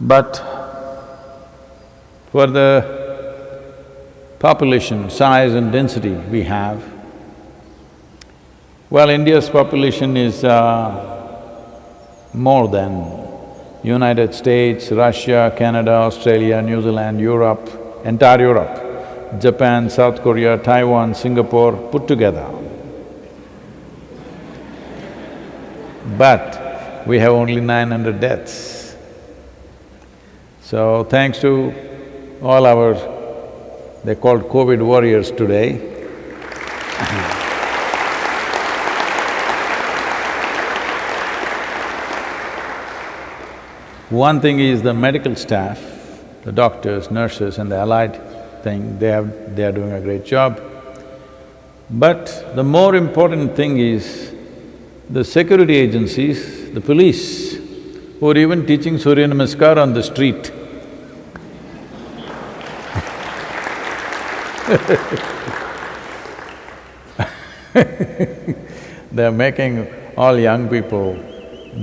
But for the population, size and density we have, well, India's population is more than United States, Russia, Canada, Australia, New Zealand, Europe, entire Europe, Japan, South Korea, Taiwan, Singapore put together. But we have only 900 deaths. So thanks to all our… they're called COVID warriors today. One thing is the medical staff, the doctors, nurses and the allied thing, they are doing a great job. But the more important thing is the security agencies, the police, who are even teaching Surya Namaskar on the street. They're making all young people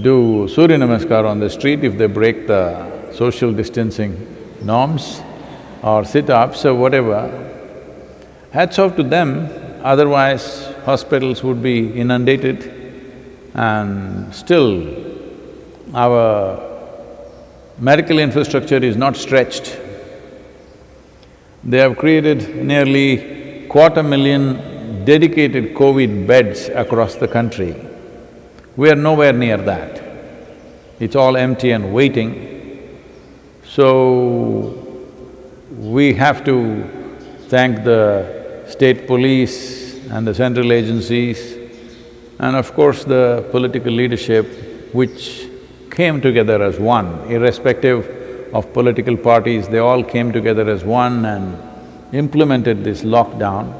do Surya Namaskar on the street if they break the social distancing norms or sit-ups or whatever. Hats off to them, otherwise hospitals would be inundated and still our medical infrastructure is not stretched. They have created nearly 250,000 dedicated COVID beds across the country. We are nowhere near that. It's all empty and waiting. So, we have to thank the state police and the central agencies and of course the political leadership which came together as one, irrespective of political parties, they all came together as one and implemented this lockdown.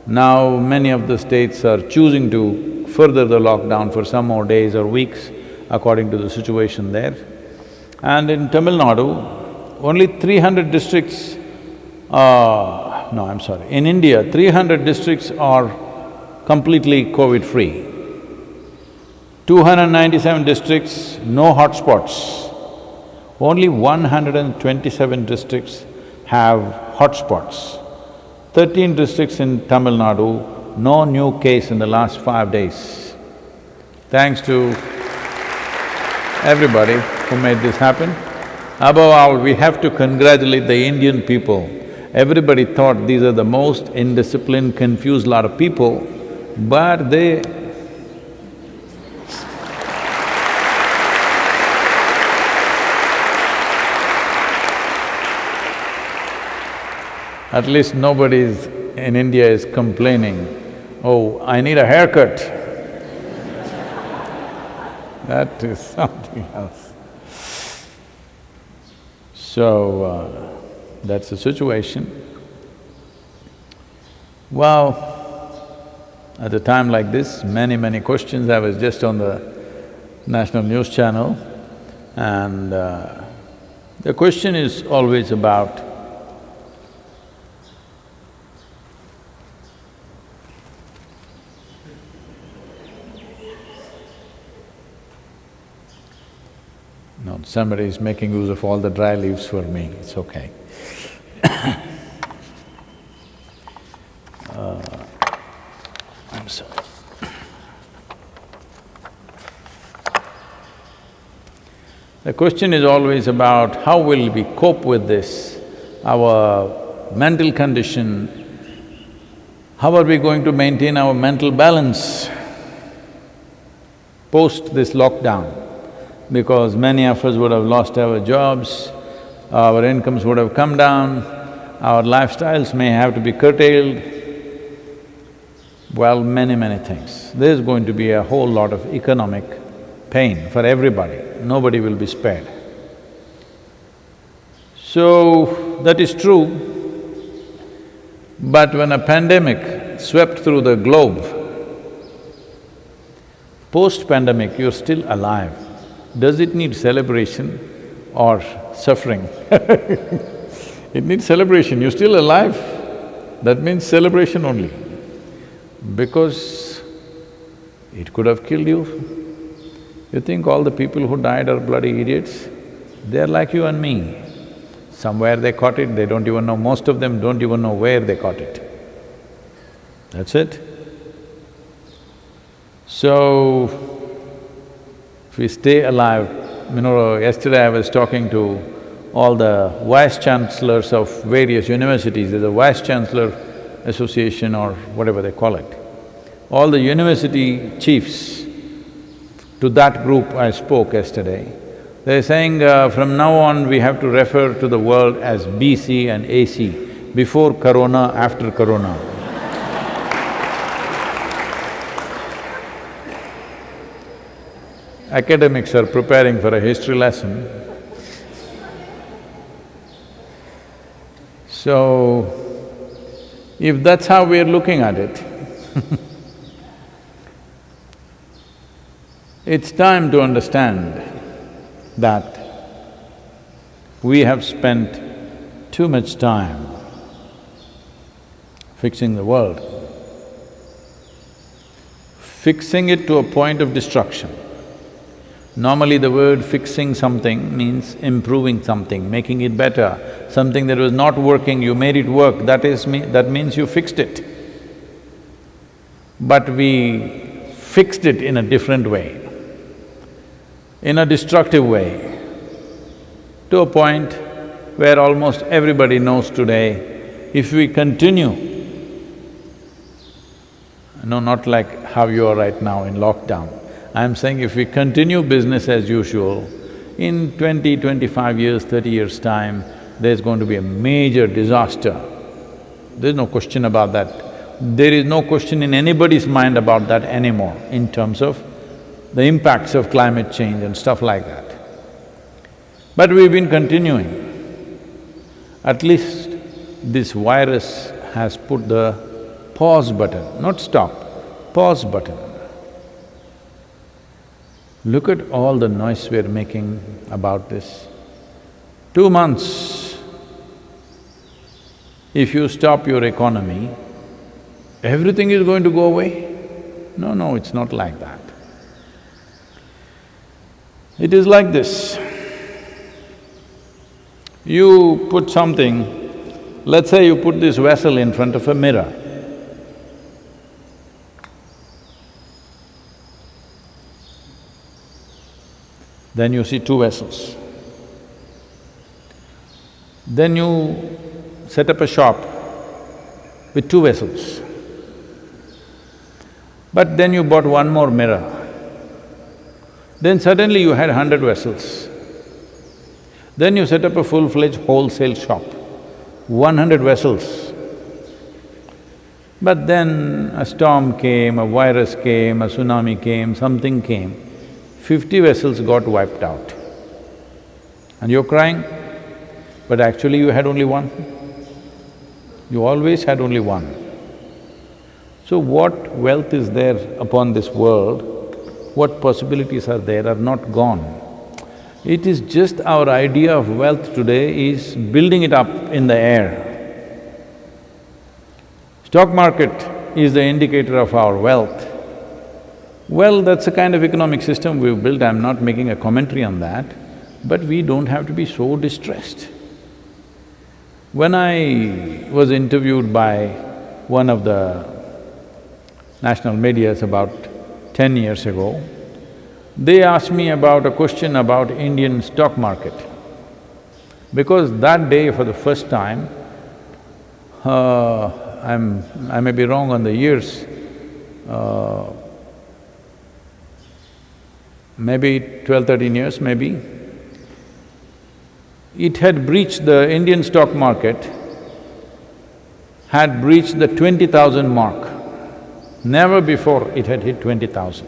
Now many of the states are choosing to further the lockdown for some more days or weeks according to the situation there. And in Tamil Nadu, only 300 districts… no, I'm sorry, in India, 300 districts are completely COVID-free. 297 districts, no hotspots. Only 127 districts have hotspots. 13 districts in Tamil Nadu, no new case in the last 5 days. Thanks to everybody who made this happen. Above all, we have to congratulate the Indian people. Everybody thought these are the most indisciplined, confused lot of people, but they… at least nobody in India is complaining, oh, I need a haircut. That is something else. So, that's the situation. Well, at a time like this, many questions. I was just on the national news channel and the question is always about no, somebody is making use of all the dry leaves for me, it's okay. I'm sorry. The question is always about how will we cope with this, our mental condition, how are we going to maintain our mental balance post this lockdown? Because many of us would have lost our jobs, our incomes would have come down, our lifestyles may have to be curtailed, well, many things. There's going to be a whole lot of economic pain for everybody, nobody will be spared. So, that is true, but when a pandemic swept through the globe, post-pandemic you're still alive. Does it need celebration or suffering? It needs celebration, you're still alive, that means celebration only. Because it could have killed you. You think all the people who died are bloody idiots? They're like you and me. Somewhere they caught it, they don't even know, most of them don't even know where they caught it. That's it. So, if we stay alive, yesterday I was talking to all the vice-chancellors of various universities, there's a vice-chancellor association or whatever they call it. All the university chiefs, to that group I spoke yesterday, they're saying from now on we have to refer to the world as BC and AC, before corona, after corona. Academics are preparing for a history lesson. So, if that's how we're looking at it, it's time to understand that we have spent too much time fixing the world, fixing it to a point of destruction. Normally the word fixing something means improving something, making it better. Something that was not working, you made it work, that means you fixed it. But we fixed it in a different way, in a destructive way, to a point where almost everybody knows today, if we continue, no, not like how you are right now in lockdown, I'm saying if we continue business as usual, in 20, 25 years, 30 years' time, there's going to be a major disaster. There's no question about that. There is no question in anybody's mind about that anymore in terms of the impacts of climate change and stuff like that. But we've been continuing. At least this virus has put the pause button, not stop, pause button. Look at all the noise we're making about this. 2 months, if you stop your economy, everything is going to go away? No, no, it's not like that. It is like this. You put something, let's say you put this vessel in front of a mirror. Then you see two vessels. Then you set up a shop with two vessels. But then you bought one more mirror. Then suddenly you had 100 vessels. Then you set up a full-fledged wholesale shop, 100 vessels. But then a storm came, a virus came, a tsunami came, something came. 50 vessels got wiped out. And you're crying, but actually you had only one. You always had only one. So what wealth is there upon this world, what possibilities are there are not gone. It is just our idea of wealth today is building it up in the air. Stock market is the indicator of our wealth. Well, that's the kind of economic system we've built, I'm not making a commentary on that, but we don't have to be so distressed. When I was interviewed by one of the national medias about 10 years ago, they asked me about a question about Indian stock market. Because that day for the first time, I may be wrong on the years, maybe 12, 13 years maybe, it had breached, the Indian stock market had breached the 20,000 mark. Never before it had hit 20,000.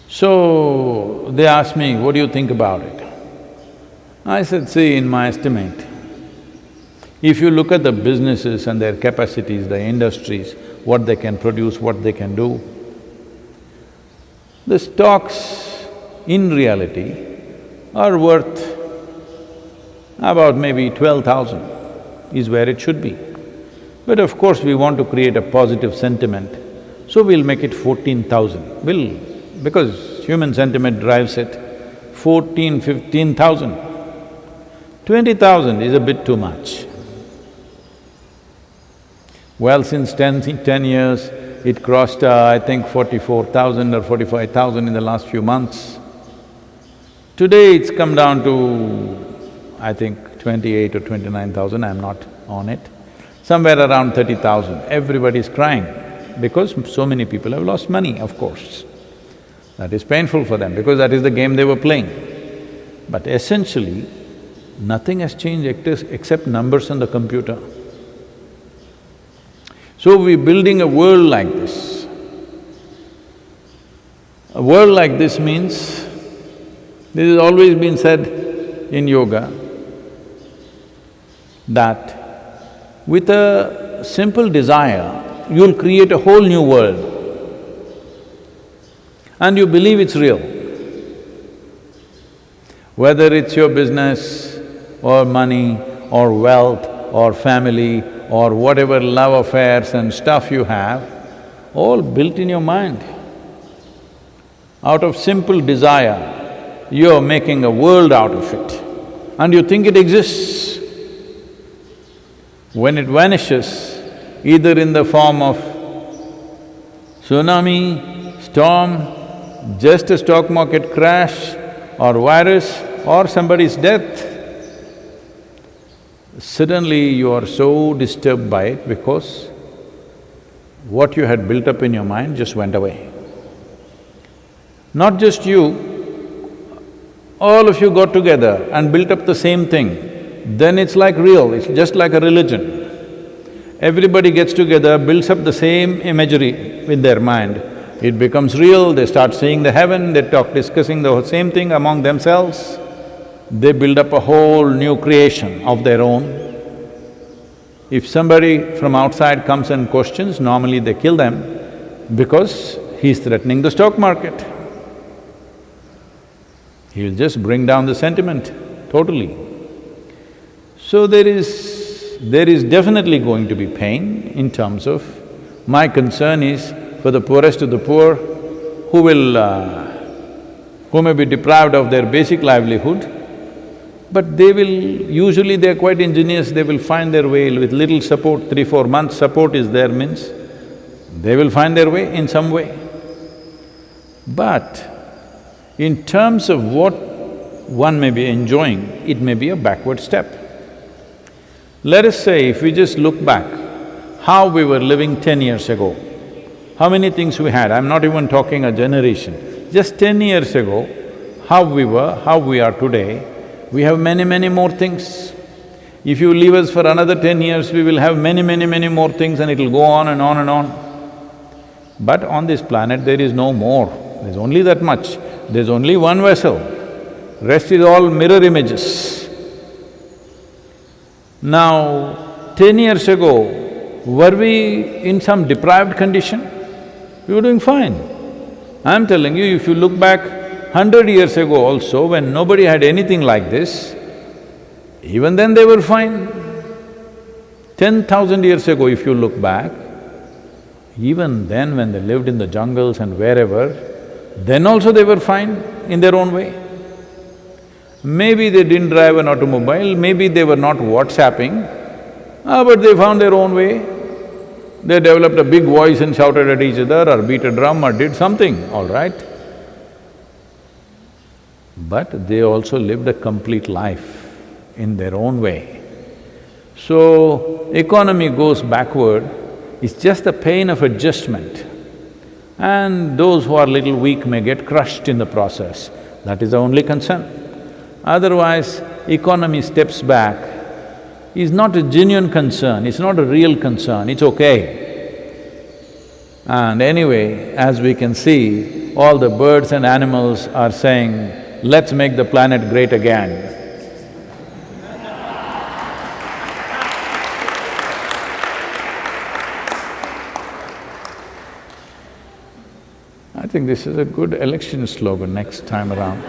So, they asked me, what do you think about it? I said, see, in my estimate, if you look at the businesses and their capacities, the industries, what they can produce, what they can do, the stocks in reality are worth about maybe 12,000 is where it should be. But of course we want to create a positive sentiment, so we'll make it 14,000. We'll because human sentiment drives it, 14, 15,000. 20,000 is a bit too much. Well, since 10 years, it crossed, I think 44,000 or 45,000 in the last few months. Today it's come down to, I think 28 or 29,000, I'm not on it. Somewhere around 30,000, everybody's crying because so many people have lost money, of course. That is painful for them because that is the game they were playing. But essentially, nothing has changed except numbers on the computer. So we're building a world like this. A world like this means, this has always been said in yoga, that with a simple desire, you'll create a whole new world and you believe it's real. Whether it's your business or money or wealth or family or whatever love affairs and stuff you have, all built in your mind. Out of simple desire, you're making a world out of it and you think it exists. When it vanishes, either in the form of tsunami, storm, just a stock market crash or virus or somebody's death, suddenly you are so disturbed by it because what you had built up in your mind just went away. Not just you, all of you got together and built up the same thing, then it's like real, it's just like a religion. Everybody gets together, builds up the same imagery with their mind, it becomes real, they start seeing the heaven, they talk discussing the same thing among themselves, they build up a whole new creation of their own. If somebody from outside comes and questions, normally they kill them because he's threatening the stock market. He'll just bring down the sentiment totally. So there is definitely going to be pain in terms of… My concern is for the poorest of the poor who may be deprived of their basic livelihood, but they will… usually they're quite ingenious, they will find their way with little support, 3-4 months support is there means, they will find their way in some way. But in terms of what one may be enjoying, it may be a backward step. Let us say if we just look back, how we were living 10 years ago, how many things we had, I'm not even talking a generation, just 10 years ago, how we were, how we are today, we have many, many more things. If you leave us for another 10 years, we will have many, many, many more things and it'll go on and on and on. But on this planet, there is no more, there's only that much. There's only one vessel, rest is all mirror images. Now, 10 years ago, were we in some deprived condition? We were doing fine. I'm telling you, if you look back 100 years ago also, when nobody had anything like this, even then they were fine. 10,000 years ago, if you look back, even then when they lived in the jungles and wherever, then also they were fine in their own way. Maybe they didn't drive an automobile, maybe they were not WhatsApping, but they found their own way. They developed a big voice and shouted at each other or beat a drum or did something, all right. But they also lived a complete life in their own way. So, economy goes backward, it's just the pain of adjustment. And those who are little weak may get crushed in the process, that is the only concern. Otherwise, economy steps back, is not a genuine concern, it's not a real concern, it's okay. And anyway, as we can see, all the birds and animals are saying, let's make the planet great again. I think this is a good election slogan next time around.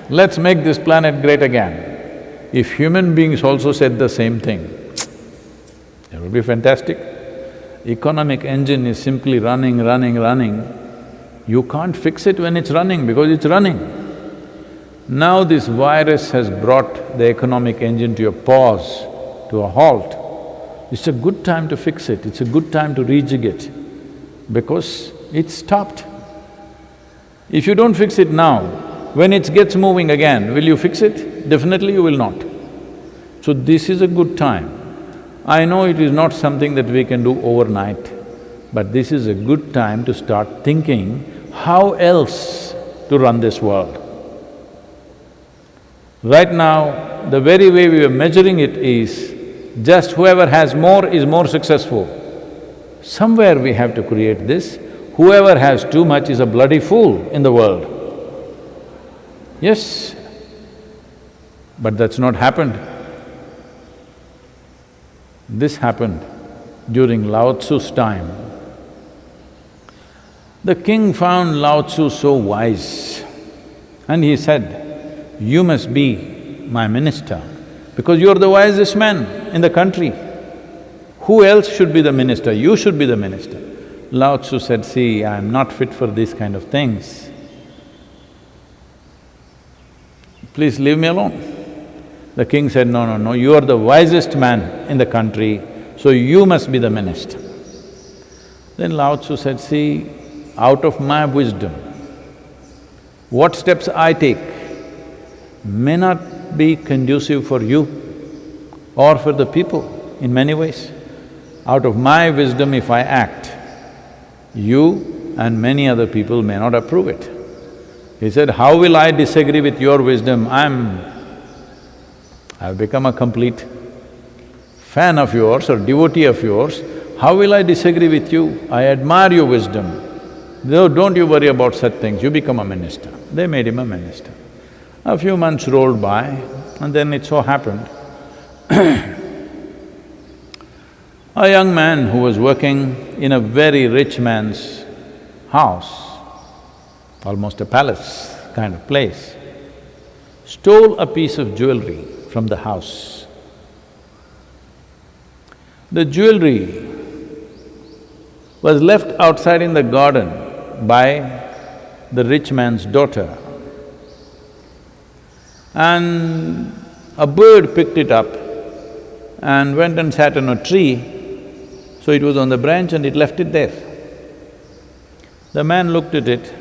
Let's make this planet great again. If human beings also said the same thing, it would be fantastic. Economic engine is simply running, You can't fix it when it's running because it's running. Now this virus has brought the economic engine to a pause, to a halt. It's a good time to fix it, it's a good time to rejig it because it's stopped. If you don't fix it now, when it gets moving again, will you fix it? Definitely you will not. So this is a good time. I know it is not something that we can do overnight, but this is a good time to start thinking how else to run this world. Right now, the very way we are measuring it is just whoever has more is more successful. Somewhere we have to create this, whoever has too much is a bloody fool in the world. Yes, but that's not happened. This happened during Lao Tzu's time. The king found Lao Tzu so wise and he said, "You must be my minister because you're the wisest man in the country. Who else should be the minister? You should be the minister." Lao Tzu said, "See, I'm not fit for these kind of things. Please leave me alone." The king said, "No, no, no, you are the wisest man in the country, so you must be the minister." Then Lao Tzu said, "See, out of my wisdom, what steps I take may not be conducive for you or for the people in many ways. Out of my wisdom if I act, you and many other people may not approve it." He said, "How will I disagree with your wisdom? I've become a complete fan of yours or devotee of yours. How will I disagree with you? I admire your wisdom. No, don't you worry about such things, you become a minister." They made him a minister. A few months rolled by and then it so happened a young man who was working in a very rich man's house, almost a palace kind of place, stole a piece of jewelry from the house. The jewelry was left outside in the garden by the rich man's daughter. And a bird picked it up and went and sat on a tree, so it was on the branch and it left it there. The man looked at it,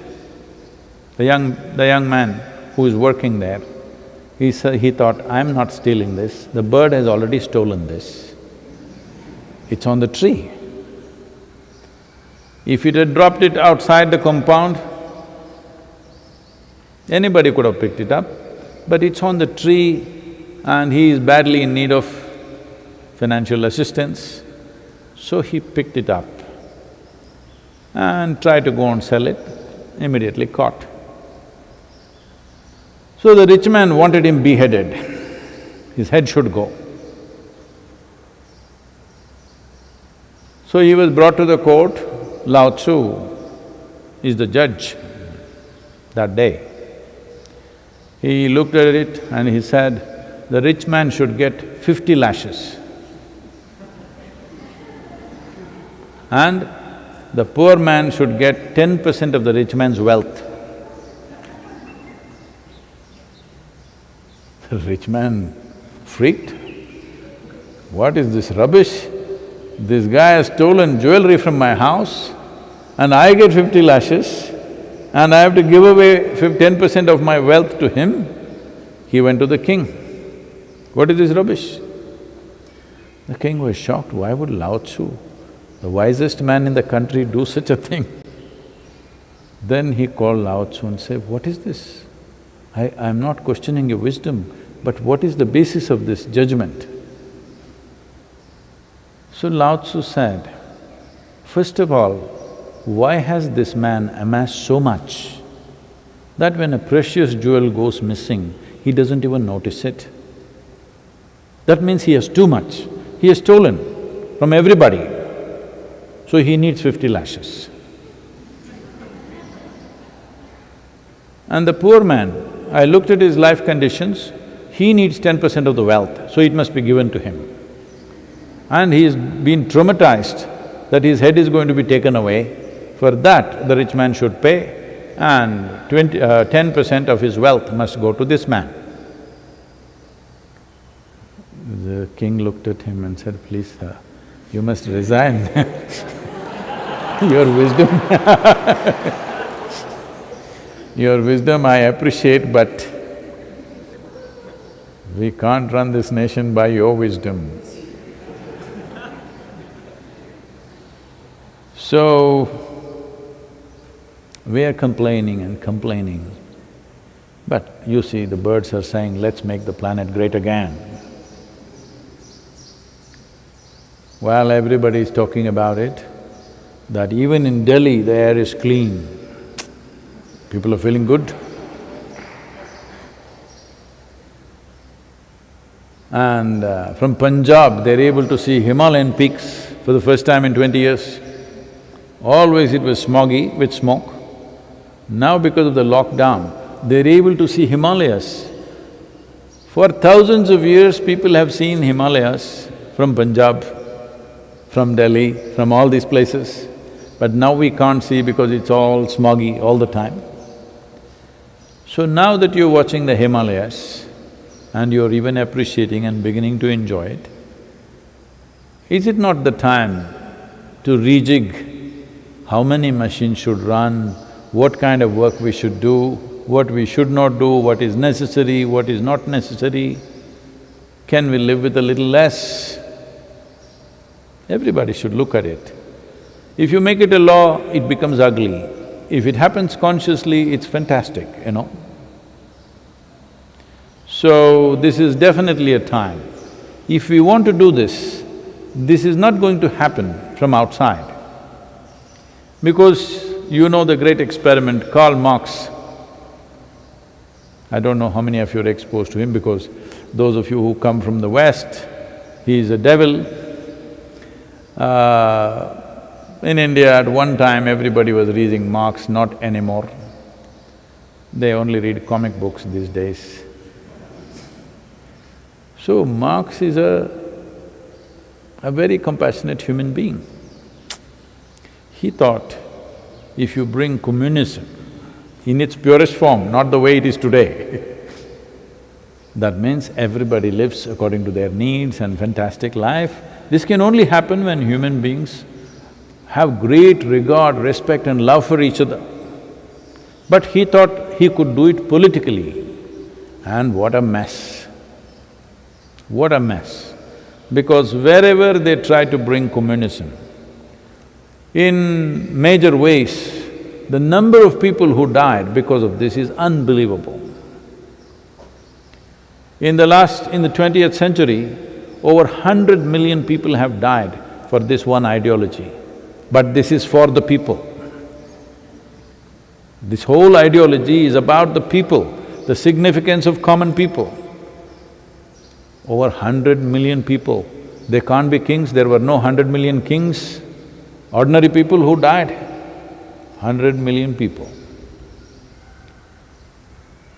the young man who is working there, he thought, "I'm not stealing this, the bird has already stolen this. It's on the tree. If it had dropped it outside the compound, anybody could have picked it up, but it's on the tree and he is badly in need of financial assistance, so he picked it up and tried to go and sell it, immediately caught. So the rich man wanted him beheaded, his head should go. So he was brought to the court. Lao Tzu is the judge that day. He looked at it and he said, the rich man should get 50 lashes and the poor man should get 10% of the rich man's wealth. The rich man freaked. What is this rubbish? This guy has stolen jewelry from my house and I get 50 lashes and I have to give away 10% of my wealth to him. He went to the king. What is this rubbish? The king was shocked. Why would Lao Tzu, the wisest man in the country, do such a thing? Then he called Lao Tzu and said, "What is this? I'm not questioning your wisdom, but what is the basis of this judgment?" So Lao Tzu said, "First of all, why has this man amassed so much that when a precious jewel goes missing, he doesn't even notice it? That means he has too much. He has stolen from everybody, so he needs 50 lashes. And the poor man, I looked at his life conditions, he needs 10% of the wealth, so it must be given to him. And he has been traumatized that his head is going to be taken away, For that, the rich man should pay and 10% of his wealth must go to this man. The king looked at him and said, please, sir, you must resign your wisdom your wisdom I appreciate, but we can't run this nation by your wisdom. So, we are complaining and complaining, but you see, the birds are saying, let's make the planet great again. While everybody is talking about it, that even in Delhi the air is clean, people are feeling good. And from Punjab, they're able to see Himalayan peaks for the first time in 20 years. Always it was smoggy with smoke. Now because of the lockdown, they're able to see Himalayas. For thousands of years, people have seen Himalayas from Punjab, from Delhi, from all these places. But now we can't see because it's all smoggy all the time. So now that you're watching the Himalayas and you're even appreciating and beginning to enjoy it, is it not the time to rejig how many machines should run, what kind of work we should do, what we should not do, what is necessary, what is not necessary? Can we live with a little less? Everybody should look at it. If you make it a law, it becomes ugly. If it happens consciously, it's fantastic, you know. So, this is definitely a time. If we want to do this is not going to happen from outside. Because you know the great experiment, Karl Marx. I don't know how many of you are exposed to him because those of you who come from the West, he is a devil. In India, at one time, everybody was reading Marx, not anymore. They only read comic books these days. So, Marx is a very compassionate human being. He thought, if you bring communism in its purest form, not the way it is today, that means everybody lives according to their needs and fantastic life. This can only happen when human beings have great regard, respect and love for each other. But he thought he could do it politically, and what a mess. What a mess. Because wherever they try to bring communism, in major ways, the number of people who died because of this is unbelievable. In the 20th century, over 100 million people have died for this one ideology. But this is for the people. This whole ideology is about the people, the significance of common people. Over 100 million people, they can't be kings, there were no 100 million kings. Ordinary people who died, 100 million people.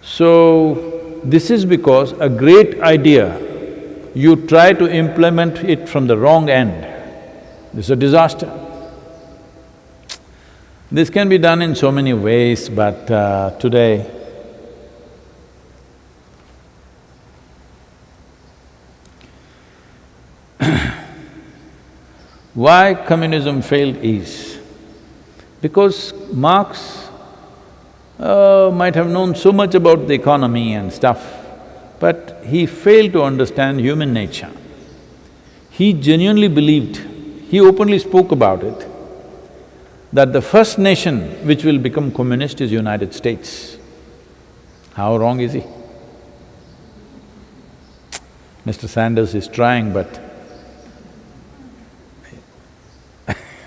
So, this is because a great idea, you try to implement it from the wrong end, it's a disaster. This can be done in so many ways, but today, why communism failed is because Marx might have known so much about the economy and stuff, but he failed to understand human nature. He genuinely believed, he openly spoke about it, that the first nation which will become communist is United States. How wrong is he? Mr. Sanders is trying, but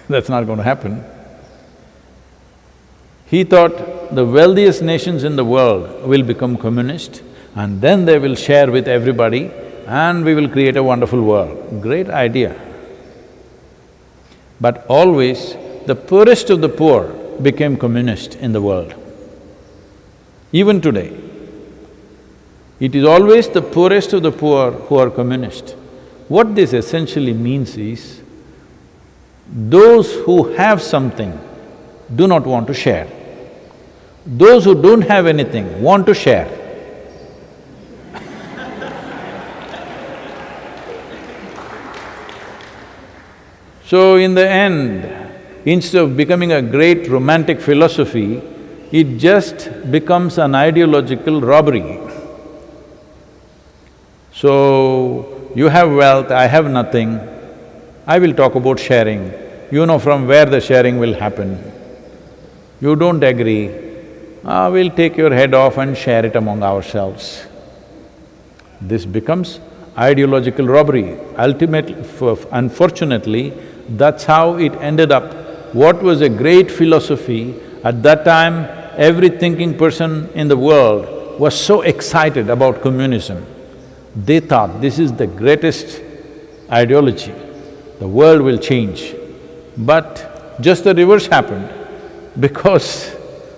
that's not going to happen. He thought the wealthiest nations in the world will become communist and then they will share with everybody and we will create a wonderful world. Great idea. But always the poorest of the poor became communist in the world. Even today, it is always the poorest of the poor who are communist. What this essentially means is, those who have something do not want to share. Those who don't have anything want to share. So in the end, instead of becoming a great romantic philosophy, it just becomes an ideological robbery. So, you have wealth, I have nothing, I will talk about sharing. You know from where the sharing will happen. You don't agree, we'll take your head off and share it among ourselves. This becomes ideological robbery. Ultimately, unfortunately, that's how it ended up. What was a great philosophy, at that time, every thinking person in the world was so excited about communism. They thought this is the greatest ideology, the world will change. But just the reverse happened, because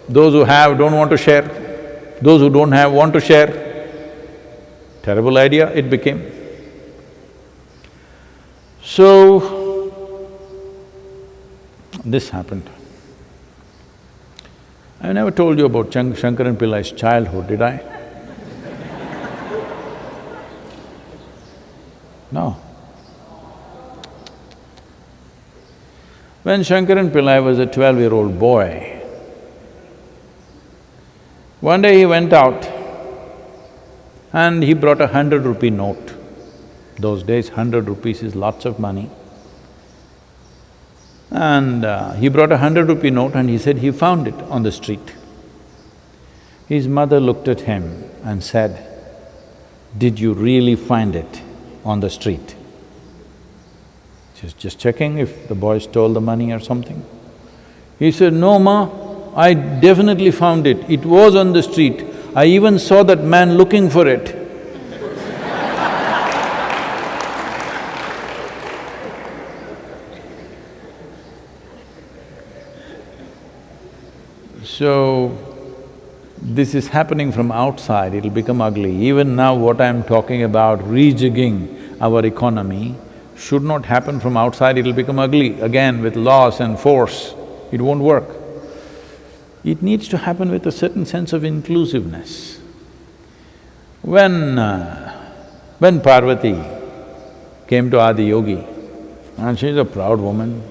those who have don't want to share, those who don't have want to share. Terrible idea it became. So, this happened. I never told you about Shankaran Pillai's childhood, did I? No. When Shankaran Pillai was a 12-year-old boy, one day he went out and he brought a 100-rupee note. Those days, 100 rupees is lots of money. And he brought a 100-rupee note and he said he found it on the street. His mother looked at him and said, "Did you really find it on the street?" Just checking if the boy stole the money or something. He said, "No, Ma, I definitely found it. It was on the street. I even saw that man looking for it." So, this is happening from outside, it'll become ugly. Even now what I'm talking about, rejigging our economy, should not happen from outside, it'll become ugly. Again, with laws and force, it won't work. It needs to happen with a certain sense of inclusiveness. When Parvati came to Adi Yogi, and she's a proud woman,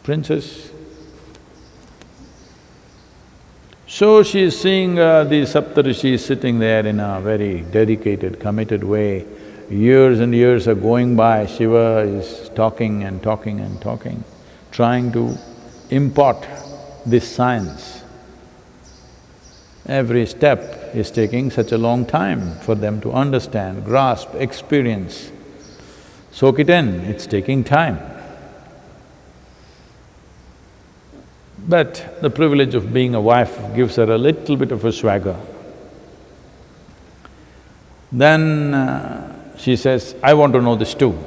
princess. So she's seeing the Saptarishis sitting there in a very dedicated, committed way. Years and years are going by, Shiva is talking and talking and talking, trying to impart this science. Every step is taking such a long time for them to understand, grasp, experience, soak it in, it's taking time. But the privilege of being a wife gives her a little bit of a swagger. Then she says, "I want to know this too."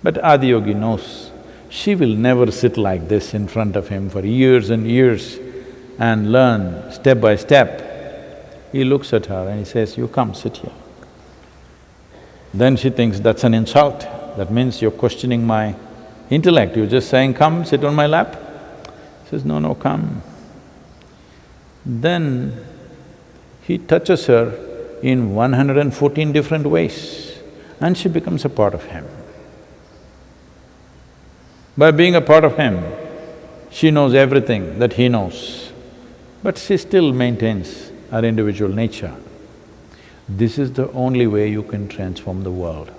But Adiyogi knows she will never sit like this in front of him for years and years and learn step by step. He looks at her and he says, "You come, sit here." Then she thinks, that's an insult. That means you're questioning my intellect. You're just saying, "Come, sit on my lap." Says, "No, no, come." Then he touches her in 114 different ways and she becomes a part of him. By being a part of him, she knows everything that he knows, but she still maintains her individual nature. This is the only way you can transform the world.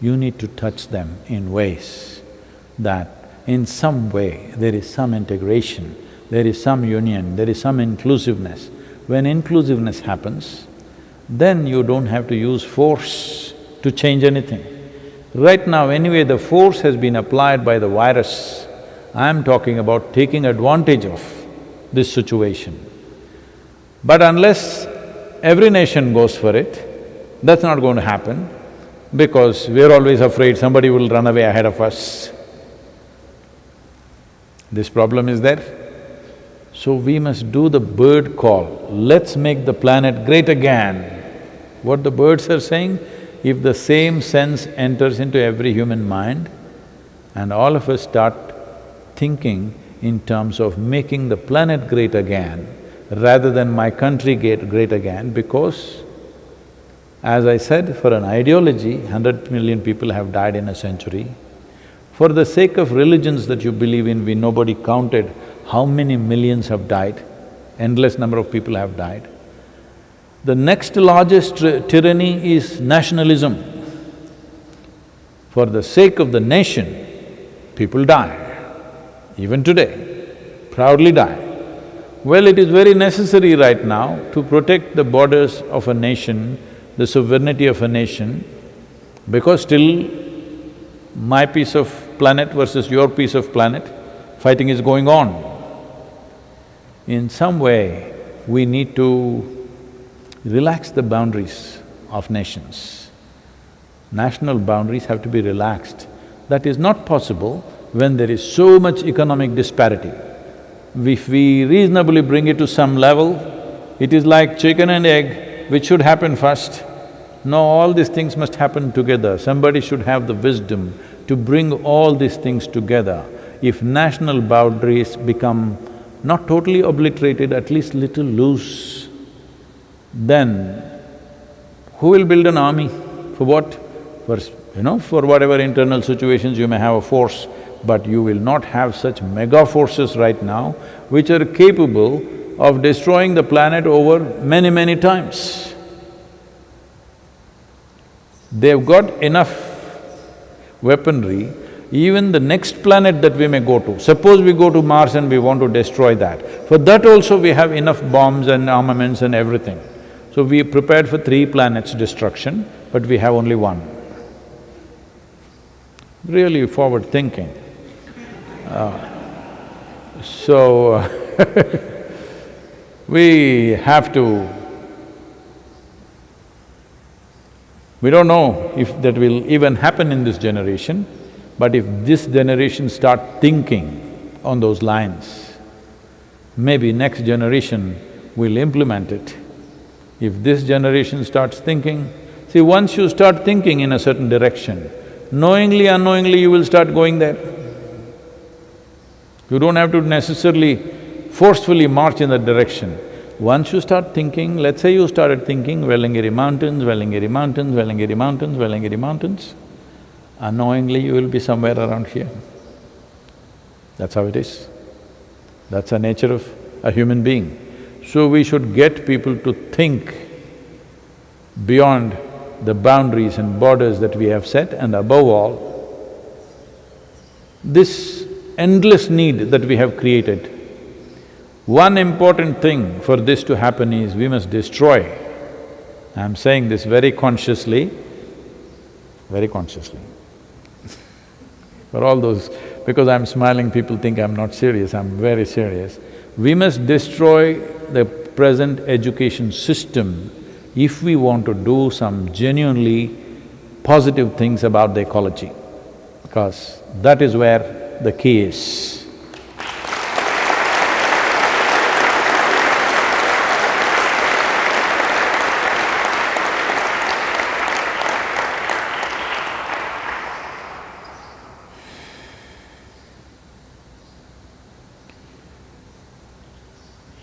You need to touch them in ways that in some way there is some integration, there is some union, there is some inclusiveness. When inclusiveness happens, then you don't have to use force to change anything. Right now, anyway, the force has been applied by the virus. I'm talking about taking advantage of this situation. But unless every nation goes for it, that's not going to happen, because we're always afraid somebody will run away ahead of us. This problem is there. So we must do the bird call, let's make the planet great again. What the birds are saying, if the same sense enters into every human mind, and all of us start thinking in terms of making the planet great again rather than my country great again, because as I said, for an ideology, 100 million people have died in a century. For the sake of religions that you believe in, nobody counted how many millions have died, endless number of people have died. The next largest tyranny is nationalism. For the sake of the nation, people die, even today, proudly die. Well, it is very necessary right now to protect the borders of a nation, the sovereignty of a nation, because still my piece of planet versus your piece of planet, fighting is going on. In some way, we need to relax the boundaries of nations. National boundaries have to be relaxed. That is not possible when there is so much economic disparity. If we reasonably bring it to some level, it is like chicken and egg, which should happen first. No, all these things must happen together. Somebody should have the wisdom to bring all these things together. If national boundaries become not totally obliterated, at least little loose, then who will build an army? For what? For whatever internal situations you may have a force, but you will not have such mega forces right now which are capable of destroying the planet over many, many times. They've got enough weaponry, even the next planet that we may go to. Suppose we go to Mars and we want to destroy that. For that also we have enough bombs and armaments and everything. So we prepared for 3 planets' destruction, but we have only one. Really forward thinking. We have to… We don't know if that will even happen in this generation, but if this generation start thinking on those lines, maybe next generation will implement it. If this generation starts thinking… See, once you start thinking in a certain direction, knowingly, unknowingly you will start going there. You don't have to necessarily forcefully march in that direction. Once you start thinking, let's say you started thinking Vellangiri Mountains, Vellangiri Mountains, Vellangiri Mountains, Vellangiri Mountains, unknowingly you will be somewhere around here. That's how it is. That's the nature of a human being. So we should get people to think beyond the boundaries and borders that we have set, and above all, this endless need that we have created. One important thing for this to happen is we must destroy. I'm saying this very consciously. For all those… because I'm smiling, people think I'm not serious, I'm very serious. We must destroy the present education system if we want to do some genuinely positive things about the ecology, because that is where the key is.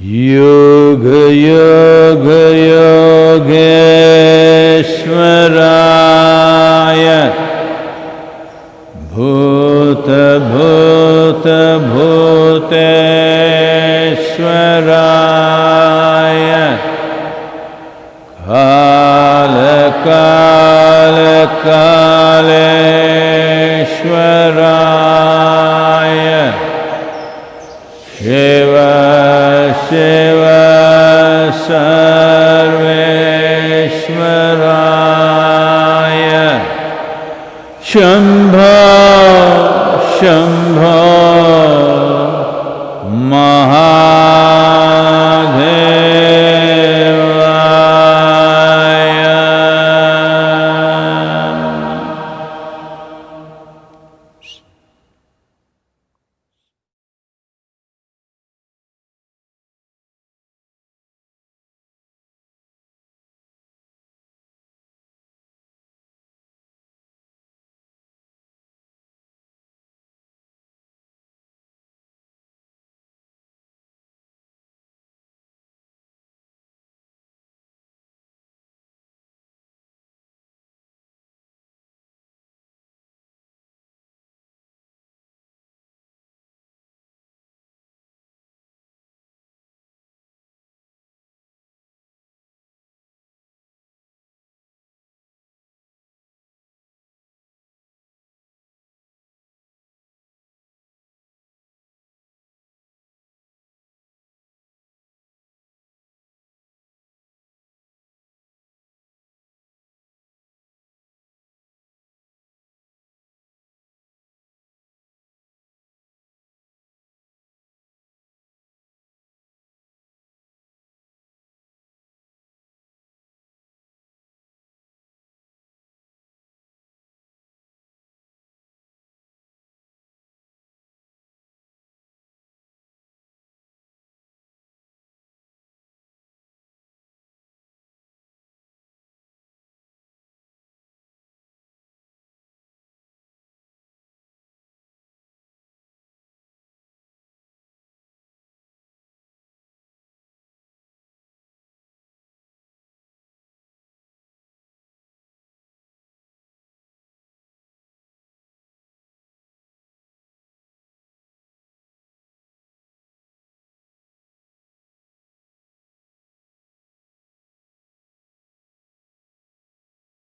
Yoga Yoga Yogeshwaraya Bhuta Bhuta Bhuteshwaraya Kala Kala Kaleshwaraya Shiva Shiva